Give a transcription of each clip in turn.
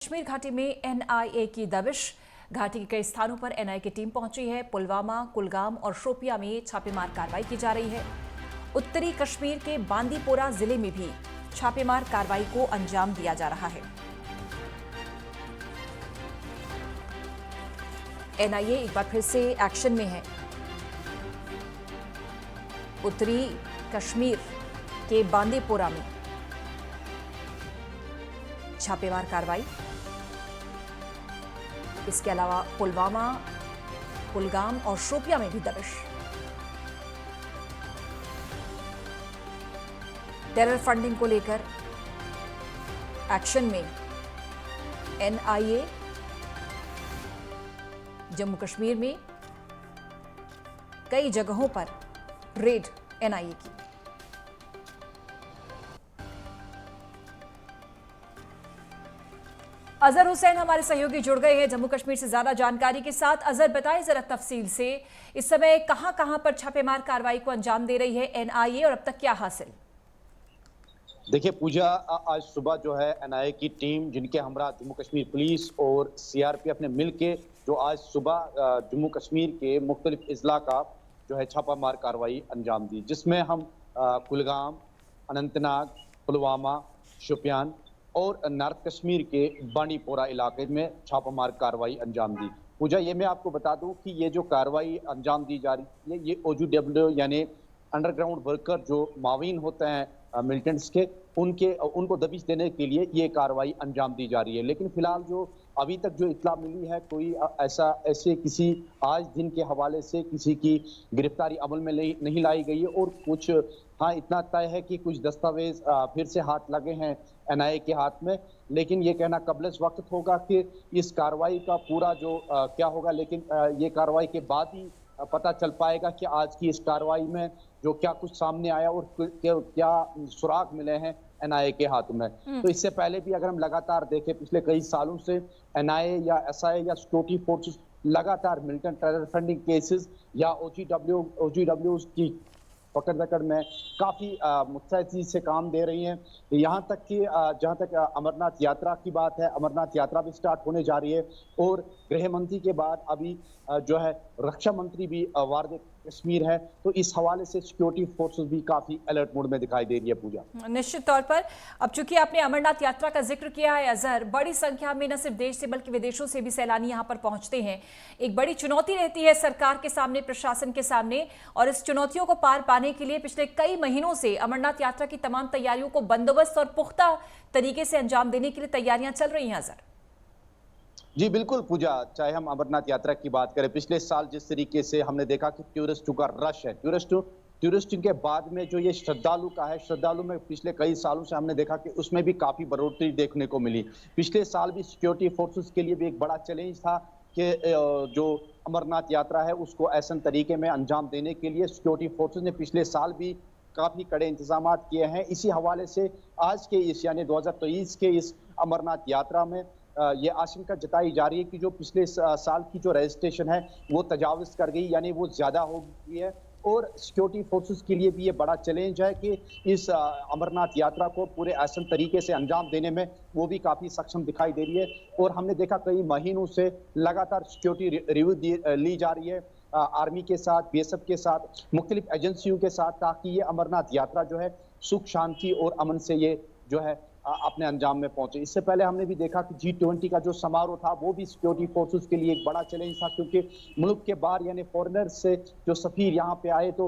कश्मीर घाटी में एनआईए की दबिश। घाटी के कई स्थानों पर एनआईए की टीम पहुंची है। पुलवामा, कुलगाम और शोपियां में छापेमार कार्रवाई की जा रही है। उत्तरी कश्मीर के बांदीपोरा जिले में भी छापेमार कार्रवाई को अंजाम दिया जा रहा है। एनआईए एक बार फिर से एक्शन में है। उत्तरी कश्मीर के बांदीपोरा में छापेमार कार्रवाई, इसके अलावा पुलवामा, कुलगाम और शोपियां में भी दबिश। टेरर फंडिंग को लेकर एक्शन में एनआईए। जम्मू कश्मीर में कई जगहों पर रेड एनआईए की। अजहर हुसैन हमारे सहयोगी जुड़ गए हैं जम्मू कश्मीर से ज्यादा जानकारी के साथ। अजहर, बताएं जरा तफसील से, इस समय कहां पर छापेमार कार्रवाई को अंजाम दे रही है एनआईए और अब तक क्या हासिल? देखिए पूजा, आज सुबह जो है एनआईए की टीम, जिनके हमरा जम्मू कश्मीर पुलिस और सीआरपीएफ ने मिल के जो आज सुबह जम्मू कश्मीर के मुख्तलिफ अजला का जो है छापामार कार्रवाई अंजाम दी, जिसमें हम कुलगाम, अनंतनाग, पुलवामा, शोपियान और नॉर्थ कश्मीर के बांडीपोरा इलाके में छापामार कार्रवाई अंजाम दी। पूजा, ये मैं आपको बता दूं कि ये जो कार्रवाई अंजाम दी जा रही है, ये ओजीडब्ल्यू यानी अंडरग्राउंड वर्कर जो मावीन होते हैं मिलिटेंट्स के, उनको दबिश देने के लिए ये कार्रवाई अंजाम दी जा रही है। लेकिन फिलहाल जो अभी तक जो इत्तला मिली है, कोई ऐसे किसी आज दिन के हवाले से किसी की गिरफ्तारी अमल में नहीं लाई गई है। और कुछ हाँ, इतना तय है कि कुछ दस्तावेज फिर से हाथ लगे हैं एनआईए के हाथ में, लेकिन ये कहना कबल वक्त होगा कि इस कार्रवाई का पूरा जो क्या होगा। लेकिन ये कार्रवाई के बाद ही पता चल पाएगा कि आज की इस कार्रवाई में जो क्या कुछ सामने आया और क्या सुराग मिले हैं एनआईए के हाथ में। तो इससे पहले भी अगर हम लगातार देखें, पिछले कई सालों से एनआईए या एसआई या सिक्योरिटी फोर्सेस लगातार मिलिटेंट टेरर फंडिंग केसेस या ओजीडब्ल्यू की पकड़ में काफी मुस्तैदी से काम दे रही हैं। यहाँ तक कि जहाँ तक अमरनाथ यात्रा की बात है, अमरनाथ यात्रा भी स्टार्ट होने जा रही है और गृह मंत्री के बाद अभी जो है रक्षा मंत्री भी वारद कश्मीर है। तो इस हवाले से सिक्योरिटी फोर्सेस भी काफी अलर्ट मोड में दिखाई दे रही है। पूजा, निश्चित तौर पर अब चूंकि आपने अमरनाथ यात्रा का जिक्र किया है अजहर, बड़ी संख्या में न सिर्फ देश से बल्कि विदेशों से भी सैलानी यहाँ पर पहुंचते हैं। एक बड़ी चुनौती रहती है सरकार के सामने, प्रशासन के सामने, और इस चुनौतियों को पार पाने के लिए पिछले कई महीनों से अमरनाथ यात्रा की तमाम तैयारियों को बंदोबस्त और पुख्ता तरीके से अंजाम देने के लिए तैयारियां चल रही हैं। अजहर जी बिल्कुल पूजा, चाहे हम अमरनाथ यात्रा की बात करें, पिछले साल जिस तरीके से हमने देखा कि टूरिस्टों का रश है, टूरिस्ट के बाद में जो ये श्रद्धालु का है, श्रद्धालु में पिछले कई सालों से हमने देखा कि उसमें भी काफी बढ़ोतरी देखने को मिली। पिछले साल भी सिक्योरिटी फोर्सेस के लिए भी एक बड़ा चैलेंज था कि जो अमरनाथ यात्रा है उसको ऐसे तरीके में अंजाम देने के लिए सिक्योरिटी फोर्सेस ने पिछले साल भी काफी कड़े इंतजाम किए हैं। इसी हवाले से आज के इस यानी 2023 के इस अमरनाथ यात्रा में ये आशंका जताई जा रही है कि जो पिछले साल की जो रजिस्ट्रेशन है वो तजावुज कर गई, यानी वो ज्यादा हो गई है। और सिक्योरिटी फोर्सेस के लिए भी ये बड़ा चैलेंज है कि इस अमरनाथ यात्रा को पूरे आसान तरीके से अंजाम देने में वो भी काफी सक्षम दिखाई दे रही है। और हमने देखा कई महीनों से लगातार सिक्योरिटी रिव्यू ली जा रही है आर्मी के साथ, बीएसएफ के साथ, मुख्तलिफ एजेंसियों के साथ, ताकि ये अमरनाथ यात्रा जो है सुख शांति और अमन से ये जो है अपने अंजाम में पहुंचे। इससे पहले हमने भी देखा कि G20 का जो समारोह था वो भी सिक्योरिटी फोर्सेस के लिए एक बड़ा चैलेंज था, क्योंकि मुल्क के बाहर यानी फॉरेनर्स से जो सफीर यहाँ पे आए तो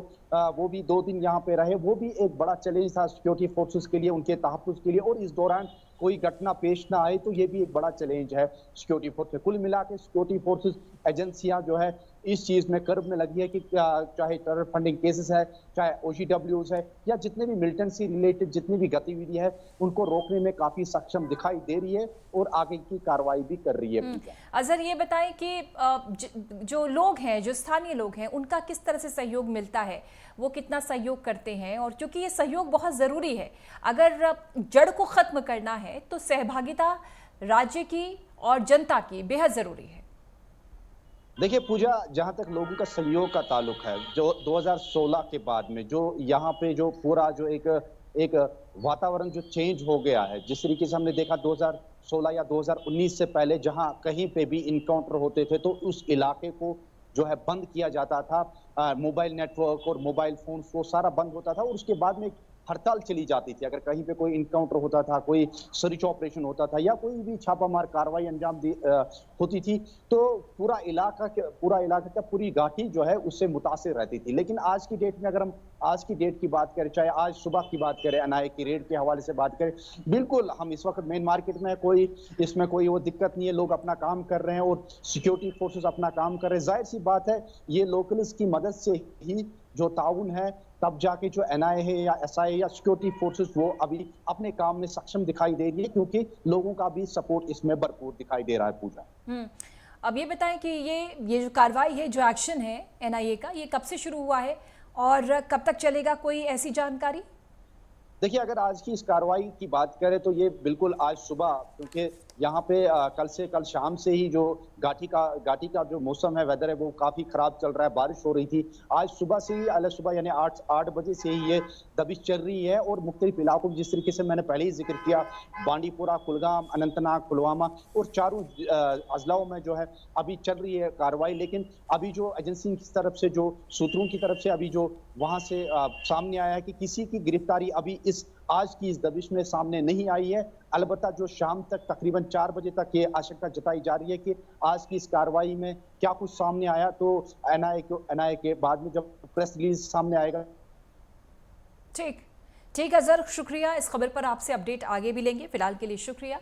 वो भी 2 दिन यहाँ पे रहे, वो भी एक बड़ा चैलेंज था सिक्योरिटी फोर्सेस के लिए, उनके तहफ्फुज़ के लिए। और इस दौरान कोई घटना पेश ना आए तो ये भी एक बड़ा चैलेंज है सिक्योरिटी फोर्सेस। कुल मिला के सिक्योरिटी फोर्सेस एजेंसियां जो है इस चीज में कर्ब में लगी है कि चाहे टेरर फंडिंग केसेस है, चाहे ओजीडब्ल्यूज है, या जितने भी मिलिटेंट से रिलेटेड जितनी भी गतिविधि है, उनको रोकने में काफी सक्षम दिखाई दे रही है और आगे की कार्रवाई भी कर रही है। अजहर, ये बताएं कि जो लोग हैं, जो स्थानीय लोग हैं, उनका किस तरह से सहयोग मिलता है, वो कितना सहयोग करते हैं? और क्योंकि ये सहयोग बहुत जरूरी है, अगर जड़ को खत्म करना है तो सहभागिता राज्य की और जनता की बेहद जरूरी है। देखिए पूजा, जहां तक लोगों का सहयोग का ताल्लुक है, जो 2016 के बाद में जो यहाँ पे जो पूरा जो एक वातावरण जो चेंज हो गया है, जिस तरीके से हमने देखा 2016 या 2019 से पहले जहां कहीं पे भी इनकाउंटर होते थे तो उस इलाके को जो है बंद किया जाता था। मोबाइल नेटवर्क और मोबाइल फोन वो सारा बंद होता था और उसके बाद में हड़ताल चली जाती थी। अगर कहीं पे कोई इनकाउंटर होता था, कोई सर्च ऑपरेशन होता था या कोई भी छापामार कार्रवाई होती थी, तो पूरा इलाका क्या पूरी घाटी जो है उससे मुतासिर रहती थी। लेकिन आज की डेट में अगर हम आज की डेट की बात करें, चाहे आज सुबह की बात करें, एनआईए की रेड के हवाले से बात करें, बिल्कुल हम इस वक्त मेन मार्केट में इसमें कोई वो दिक्कत नहीं है। लोग अपना काम कर रहे हैं और सिक्योरिटी फोर्सेस अपना काम कर रहे हैं। जाहिर सी बात है, ये लोकल्स की मदद से ही जो ताउन है, तब जाके जो एनआईए है या एसआईए या सिक्योरिटी फोर्सेस वो अभी अपने काम में सक्षम दिखाई दे रही है, क्योंकि लोगों का भी सपोर्ट इसमें भरपूर दिखाई दे रहा है। पूजा, अब ये बताएं कि ये जो कार्रवाई है, जो एक्शन है एनआईए का, ये कब से शुरू हुआ है और कब तक चलेगा, कोई ऐसी जानकारी? देखिए, अगर आज की इस कार्रवाई की बात करें तो ये बिल्कुल आज सुबह, क्योंकि यहाँ पे कल शाम से ही जो घाटी का जो मौसम है, वेदर है, वो काफी खराब चल रहा है, बारिश हो रही थी। आज सुबह से ही अल सुबह यानी 8 बजे से ही ये दबिश चल रही है और मुख्तलिफ इलाकों में, जिस तरीके से मैंने पहले ही जिक्र किया, बांडीपुरा, कुलगाम, अनंतनाग, पुलवामा और चारों अजलाओं में जो है अभी चल रही है कार्रवाई। लेकिन अभी जो एजेंसी की तरफ से, जो सूत्रों की तरफ से अभी जो वहां से सामने आया है कि किसी की गिरफ्तारी अभी आज की इस दबिश में सामने नहीं आई है। अलबत्ता जो शाम तक तकरीबन 4 बजे तक ये आशंका जताई जा रही है कि आज की इस कार्रवाई में क्या कुछ सामने आया, तो एनआईए के बाद में जब प्रेस रिलीज सामने आएगा। ठीक अजहर, शुक्रिया। इस खबर पर आपसे अपडेट आगे भी लेंगे। फिलहाल के लिए शुक्रिया।